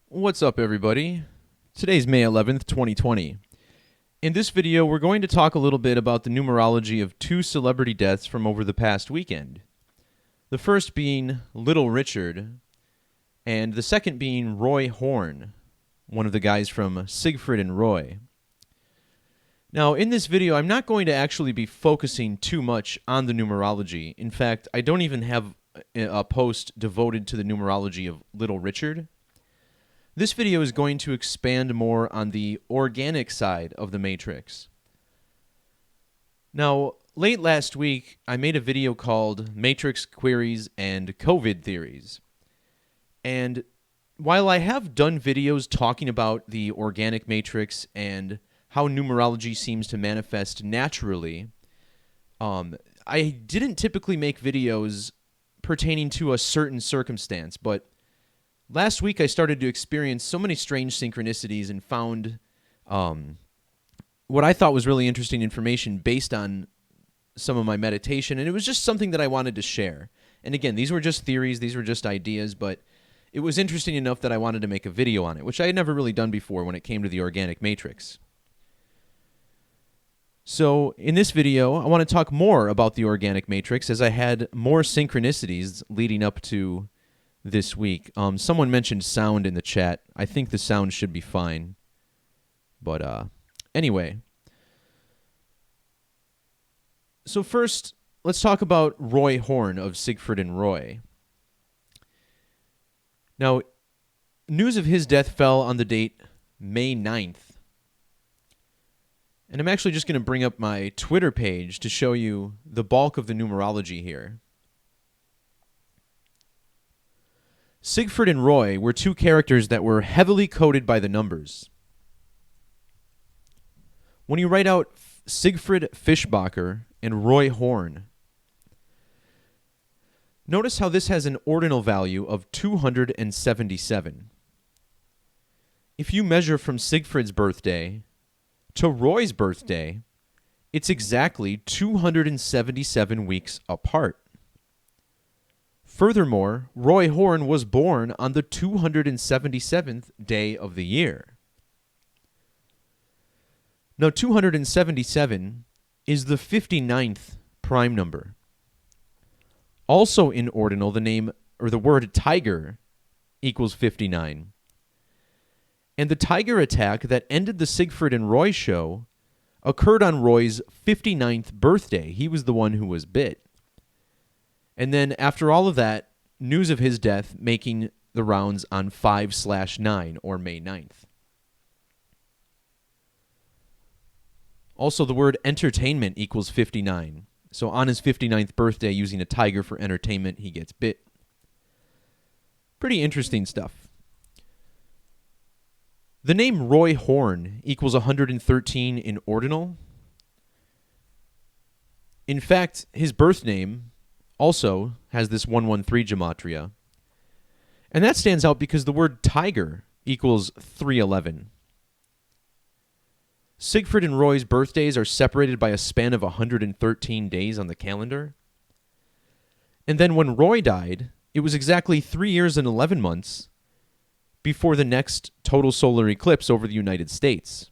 What's up, everybody? Today's May 11th, 2020. In this video, we're going to talk a little bit about the numerology of two celebrity deaths from over the past weekend. The first being Little Richard, and the second being Roy Horn, one of the guys from Siegfried and Roy. Now, in this video, I'm not going to actually be focusing too much on the numerology. In fact, I don't even have a post devoted to the numerology of Little Richard. This video is going to expand more on the organic side of the matrix. Now, late last week, I made a video called Matrix Queries and COVID Theories. And while I have done videos talking about the organic matrix and how numerology seems to manifest naturally, I didn't typically make videos pertaining to a certain circumstance, but last week, I started to experience so many strange synchronicities and found what I thought was really interesting information based on some of my meditation, and it was just something that I wanted to share. And again, these were just theories, these were just ideas, but it was interesting enough that I wanted to make a video on it, which I had never really done before when it came to the organic matrix. So in this video, I want to talk more about the organic matrix as I had more synchronicities leading up to this week. Someone mentioned sound in the chat. I think the sound should be fine. But anyway. So first, let's talk about Roy Horn of Siegfried and Roy. Now, news of his death fell on the date May 9th. And I'm actually just going to bring up my Twitter page to show you the bulk of the numerology here. Siegfried and Roy were two characters that were heavily coded by the numbers. When you write out Siegfried Fischbacher and Roy Horn, notice how this has an ordinal value of 277. If you measure from Siegfried's birthday to Roy's birthday, it's exactly 277 weeks apart. Furthermore, Roy Horn was born on the 277th day of the year. Now, 277 is the 59th prime number. Also in ordinal, the name or the word tiger equals 59. And the tiger attack that ended the Siegfried and Roy show occurred on Roy's 59th birthday. He was the one who was bit. And then after all of that, news of his death making the rounds on 5/9 or May 9th. Also, the word entertainment equals 59. So on his 59th birthday, using a tiger for entertainment, he gets bit. Pretty interesting stuff. The name Roy Horn equals 113 in ordinal. In fact, his birth name also has this 113 gematria. And that stands out because the word tiger equals 311. Siegfried and Roy's birthdays are separated by a span of 113 days on the calendar. And then when Roy died, it was exactly 3 years and 11 months before the next total solar eclipse over the United States.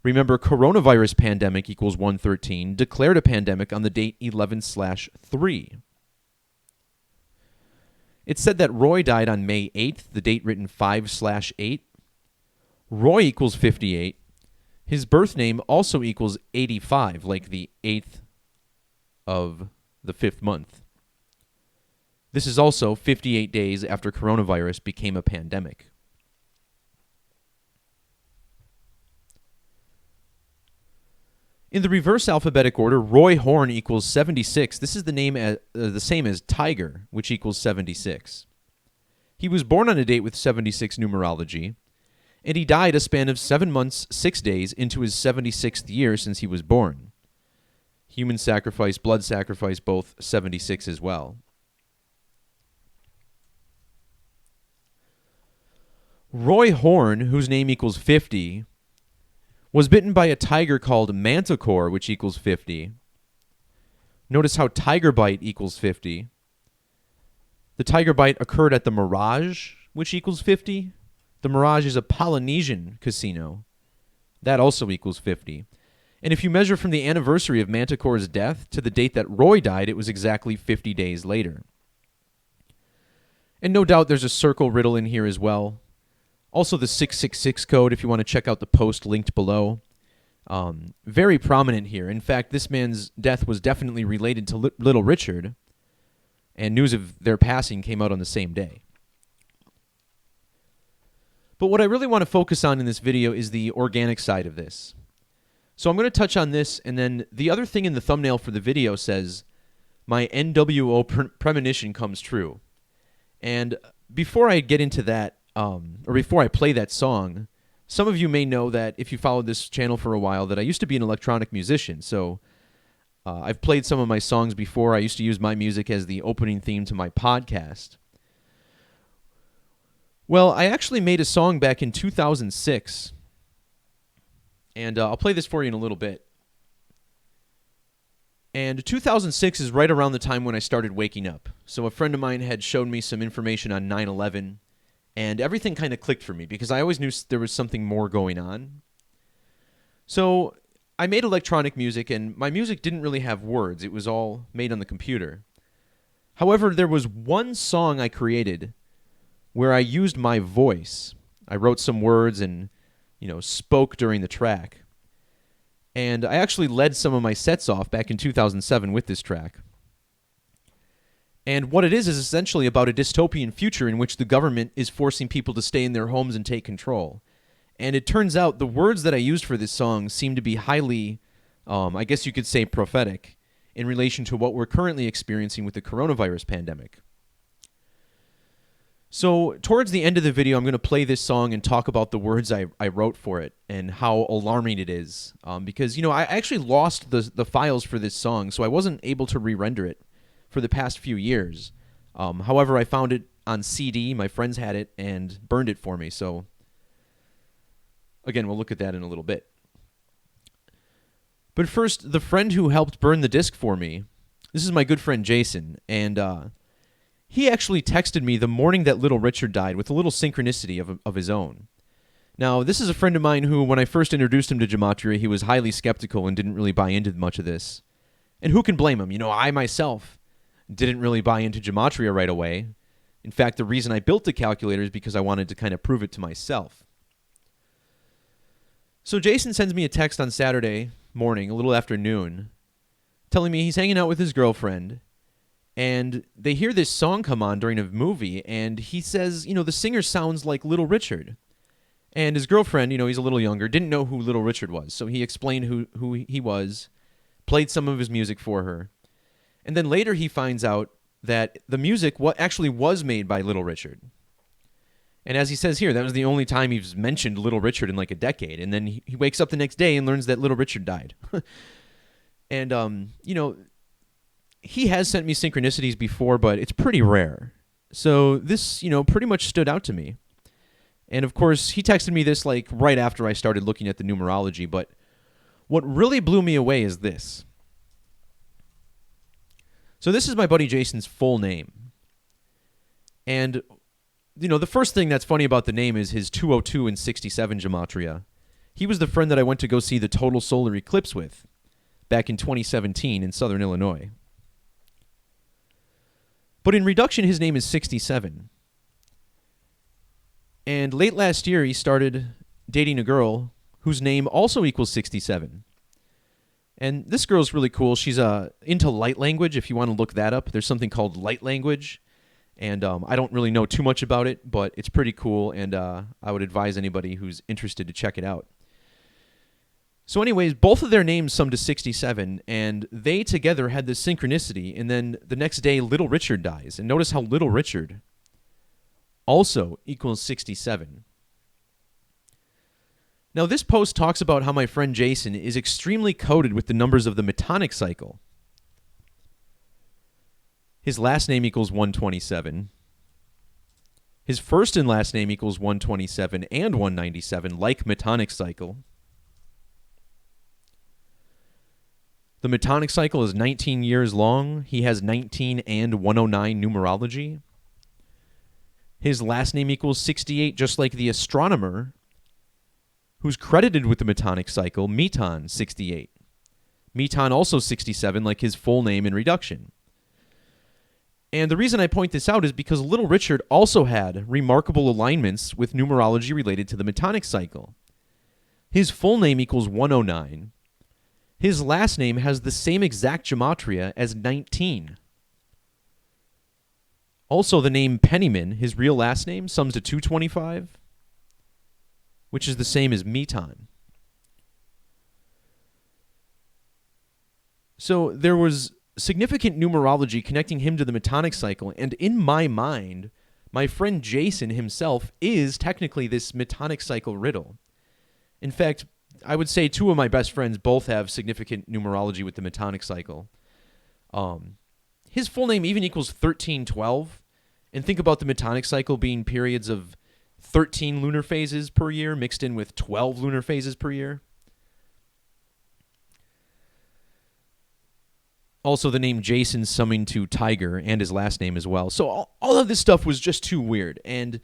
Remember, coronavirus pandemic equals 113, declared a pandemic on the date 11/3. It's said that Roy died on May 8th, the date written 5/8. Roy equals 58. His birth name also equals 85, like the 8th of the 5th month. This is also 58 days after coronavirus became a pandemic. In the reverse alphabetic order, Roy Horn equals 76. This is the same as Tiger, which equals 76. He was born on a date with 76 numerology, and he died a span of 7 months, 6 days into his 76th year since he was born. Human sacrifice, blood sacrifice, both 76 as well. Roy Horn, whose name equals 50, was bitten by a tiger called Manticore, which equals 50. Notice how tiger bite equals 50. The tiger bite occurred at the Mirage, which equals 50. The Mirage is a Polynesian casino. That also equals 50. And if you measure from the anniversary of Manticore's death to the date that Roy died, it was exactly 50 days later. And no doubt there's a circle riddle in here as well. Also the 666 code if you want to check out the post linked below. Very prominent here. In fact, this man's death was definitely related to Little Richard, and news of their passing came out on the same day. But what I really want to focus on in this video is the organic side of this. So I'm going to touch on this, and then the other thing in the thumbnail for the video says, my NWO premonition comes true. And before I get into that, or before I play that song, some of you may know that if you followed this channel for a while that I used to be an electronic musician. So I've played some of my songs before. I used to use my music as the opening theme to my podcast. Well, I actually made a song back in 2006, and I'll play this for you in a little bit. And 2006 is right around the time when I started waking up. So a friend of mine had shown me some information on 9/11, and everything kind of clicked for me because I always knew there was something more going on. So I made electronic music, and my music didn't really have words. It was all made on the computer. However, there was one song I created where I used my voice. I wrote some words and, spoke during the track. And I actually led some of my sets off back in 2007 with this track. And what it is essentially about a dystopian future in which the government is forcing people to stay in their homes and take control. And it turns out the words that I used for this song seem to be highly, I guess you could say, prophetic in relation to what we're currently experiencing with the coronavirus pandemic. So towards the end of the video, I'm going to play this song and talk about the words I wrote for it and how alarming it is. Because, I actually lost the files for this song, so I wasn't able to re-render it for the past few years. However, I found it on CD. My friends had it and burned it for me. So, again, we'll look at that in a little bit. But first, the friend who helped burn the disc for me, this is my good friend Jason, and he actually texted me the morning that Little Richard died with a little synchronicity of his own. Now, this is a friend of mine who, when I first introduced him to Gematria, he was highly skeptical and didn't really buy into much of this. And who can blame him? I myself didn't really buy into Gematria right away. In fact, the reason I built the calculator is because I wanted to kind of prove it to myself. So Jason sends me a text on Saturday morning, a little after noon, telling me he's hanging out with his girlfriend, and they hear this song come on during a movie, and he says, the singer sounds like Little Richard. And his girlfriend, he's a little younger, didn't know who Little Richard was, so he explained who he was, played some of his music for her, and then later he finds out that the music actually was made by Little Richard. And as he says here, that was the only time he's mentioned Little Richard in like a decade, and then he wakes up the next day and learns that Little Richard died. And, he has sent me synchronicities before, but it's pretty rare. So this, pretty much stood out to me. And of course, he texted me this like right after I started looking at the numerology, but what really blew me away is this. So this is my buddy Jason's full name. And, the first thing that's funny about the name is his 202 and 67 gematria. He was the friend that I went to go see the total solar eclipse with back in 2017 in Southern Illinois. But in reduction, his name is 67. And late last year, he started dating a girl whose name also equals 67. And this girl's really cool. She's into light language, if you want to look that up. There's something called light language. And I don't really know too much about it, but it's pretty cool, and I would advise anybody who's interested to check it out. So anyways, both of their names sum to 67, and they together had this synchronicity, and then the next day, Little Richard dies. And notice how Little Richard also equals 67. Now, this post talks about how my friend Jason is extremely coded with the numbers of the metonic cycle. His last name equals 127. His first and last name equals 127 and 197, like metonic cycle. The metonic cycle is 19 years long. He has 19 and 109 numerology. His last name equals 68, just like the astronomer who's credited with the metonic cycle, Meton 68. Meton also 67, like his full name in reduction. And the reason I point this out is because Little Richard also had remarkable alignments with numerology related to the metonic cycle. His full name equals 109. His last name has the same exact gematria as 19. Also, the name Pennyman, his real last name, sums to 225, which is the same as Meton. So there was significant numerology connecting him to the metonic cycle, and in my mind, my friend Jason himself is technically this metonic cycle riddle. In fact, I would say two of my best friends both have significant numerology with the metonic cycle. His full name even equals 1312, and think about the metonic cycle being periods of 13 lunar phases per year mixed in with 12 lunar phases per year. Also, the name Jason summing to Tiger and his last name as well. So all of this stuff was just too weird. And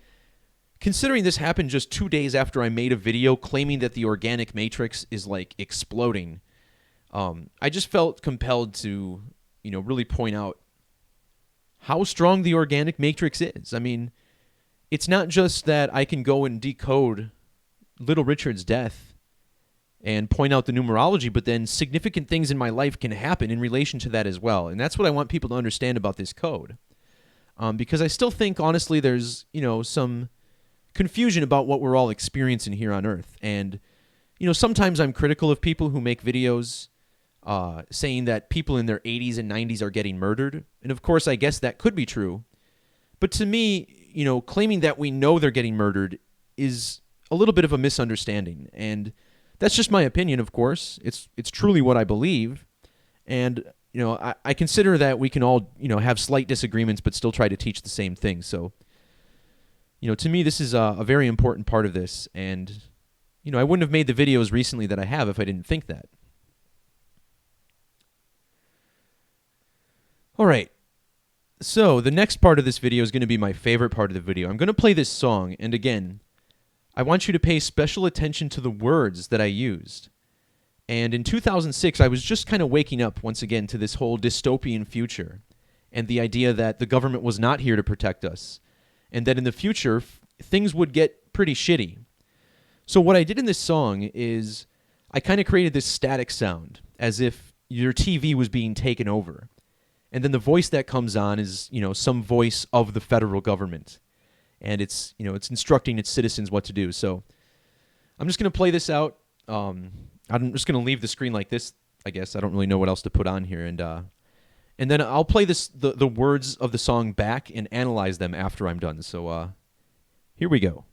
considering this happened just 2 days after I made a video claiming that the organic matrix is like exploding, I just felt compelled to, really point out how strong the organic matrix is. I mean, it's not just that I can go and decode Little Richard's death and point out the numerology, but then significant things in my life can happen in relation to that as well. And that's what I want people to understand about this code. Because I still think, honestly, there's, some confusion about what we're all experiencing here on Earth. And, sometimes I'm critical of people who make videos saying that people in their 80s and 90s are getting murdered. And, of course, I guess that could be true. But to me, claiming that we know they're getting murdered is a little bit of a misunderstanding. And that's just my opinion, of course. It's truly what I believe. And, I consider that we can all, have slight disagreements but still try to teach the same thing. So, to me, this is a very important part of this. And, I wouldn't have made the videos recently that I have if I didn't think that. All right. So the next part of this video is going to be my favorite part of the video. I'm going to play this song. And again, I want you to pay special attention to the words that I used. And in 2006, I was just kind of waking up once again to this whole dystopian future and the idea that the government was not here to protect us and that in the future, things would get pretty shitty. So what I did in this song is I kind of created this static sound as if your TV was being taken over. And then the voice that comes on is, some voice of the federal government. And it's instructing its citizens what to do. So I'm just going to play this out. I'm just going to leave the screen like this, I guess. I don't really know what else to put on here. And then I'll play the words of the song back and analyze them after I'm done. So here we go.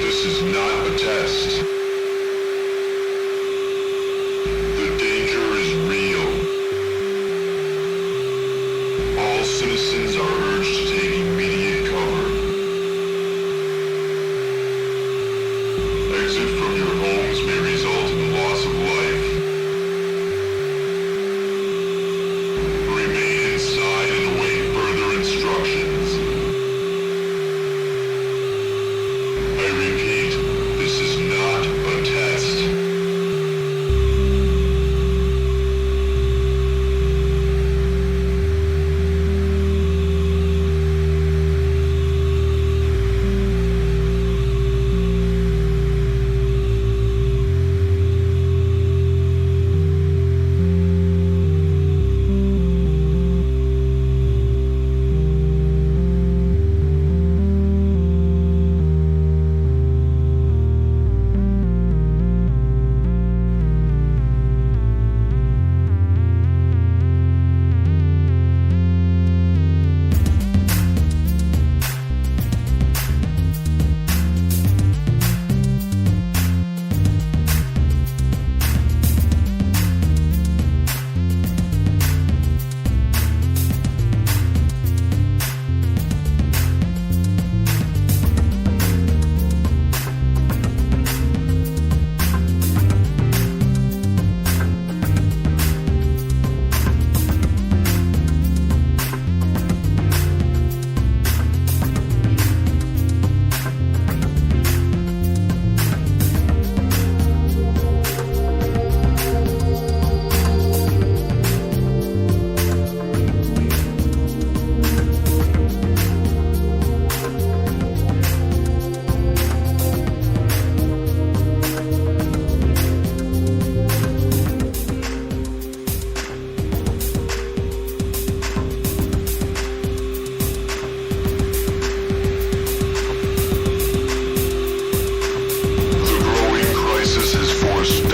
This is not a test. The danger is real. All citizens are urged to take immediate cover. Exit from your homes may result in the loss of life. Remain inside and await further instructions. I repeat, this is not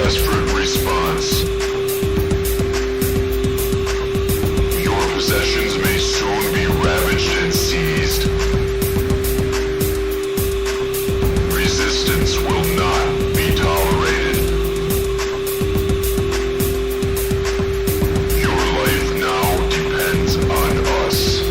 desperate response. Your possessions may soon be ravaged and seized. Resistance will not be tolerated. Your life now depends on us.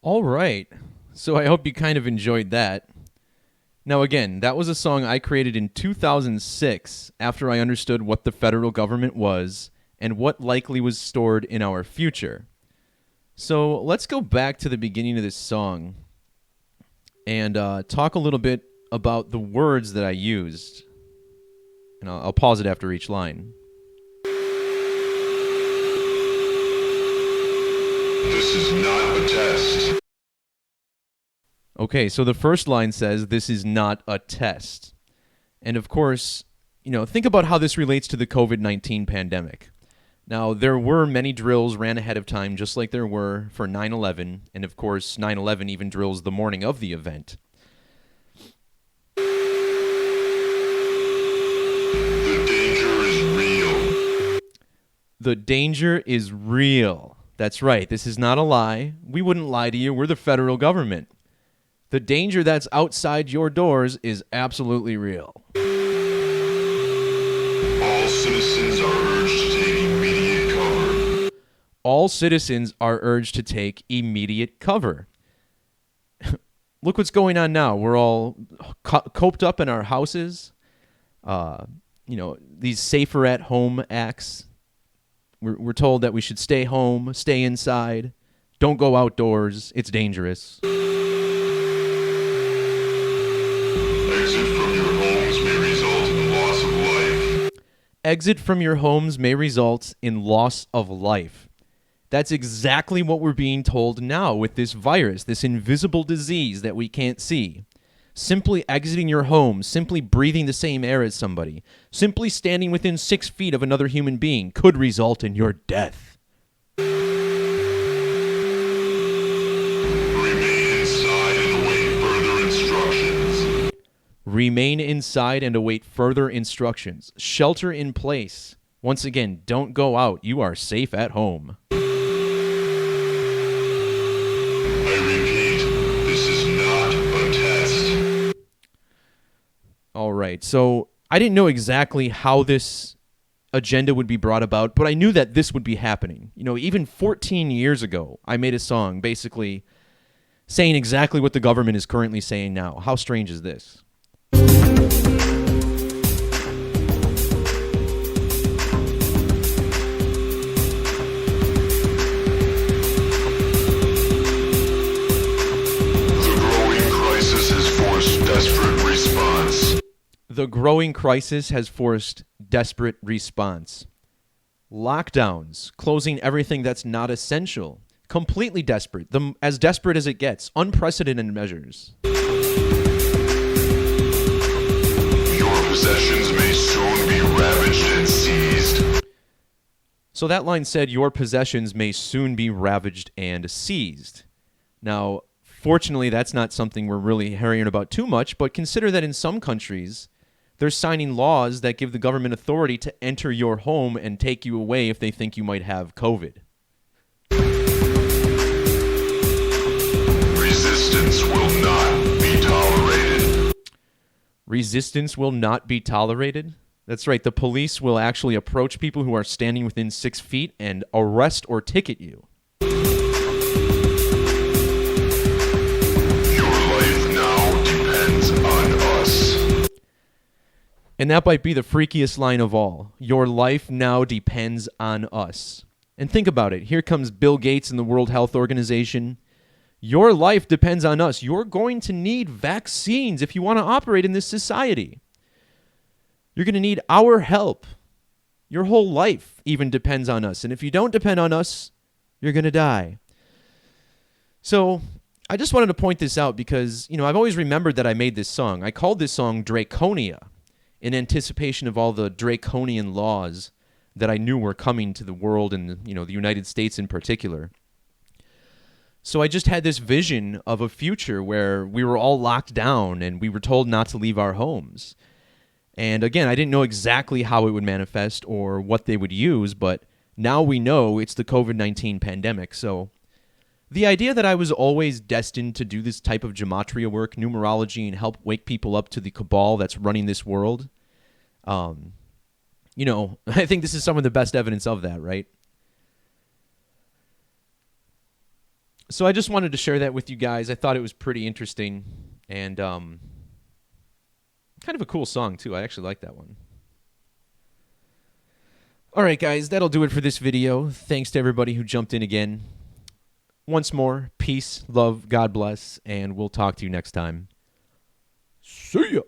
All right. So I hope you kind of enjoyed that. Now, again, that was a song I created in 2006 after I understood what the federal government was and what likely was stored in our future. So let's go back to the beginning of this song and talk a little bit about the words that I used. And I'll pause it after each line. This is not a test. Okay, so the first line says, "This is not a test." And of course, think about how this relates to the COVID-19 pandemic. Now, there were many drills ran ahead of time, just like there were for 9/11, and of course, 9/11 even drills the morning of the event. The danger is real. The danger is real. That's right. This is not a lie. We wouldn't lie to you. We're the federal government. The danger that's outside your doors is absolutely real. All citizens are urged to take immediate cover. All citizens are urged to take immediate cover. Look what's going on now. We're all coped up in our houses. These safer at home acts. We're told that we should stay home, stay inside, don't go outdoors. It's dangerous. Exit from your homes may result in loss of life. Exit from your homes may result in loss of life. That's exactly what we're being told now with this virus, this invisible disease that we can't see. Simply exiting your home, simply breathing the same air as somebody, simply standing within 6 feet of another human being could result in your death. Remain inside and await further instructions. Remain inside and await further instructions. Shelter in place. Once again, don't go out. You are safe at home. I repeat, this is not a test. All right. So I didn't know exactly how this agenda would be brought about, but I knew that this would be happening. Even 14 years ago, I made a song basically saying exactly what the government is currently saying now. How strange is this? The growing crisis has forced desperate response. Lockdowns, closing everything that's not essential. Completely desperate, as desperate as it gets. Unprecedented measures. Your possessions may soon be ravaged and seized. So that line said, your possessions may soon be ravaged and seized. Now, fortunately, that's not something we're really hearing about too much, but consider that in some countries, they're signing laws that give the government authority to enter your home and take you away if they think you might have COVID. Resistance will not be tolerated. Resistance will not be tolerated. That's right, the police will actually approach people who are standing within 6 feet and arrest or ticket you. Your life now depends on us. And that might be the freakiest line of all. Your life now depends on us. And think about it. Here comes Bill Gates and the World Health Organization. Your life depends on us. You're going to need vaccines if you want to operate in this society. You're going to need our help. Your whole life even depends on us. And if you don't depend on us, you're going to die. So I just wanted to point this out because, I've always remembered that I made this song. I called this song Draconia in anticipation of all the draconian laws that I knew were coming to the world and, the United States in particular. So I just had this vision of a future where we were all locked down and we were told not to leave our homes. And again, I didn't know exactly how it would manifest or what they would use, but now we know it's the COVID-19 pandemic. So the idea that I was always destined to do this type of gematria work, numerology, and help wake people up to the cabal that's running this world, I think this is some of the best evidence of that, right? So I just wanted to share that with you guys. I thought it was pretty interesting and kind of a cool song, too. I actually like that one. All right, guys, that'll do it for this video. Thanks to everybody who jumped in again. Once more, peace, love, God bless, and we'll talk to you next time. See ya!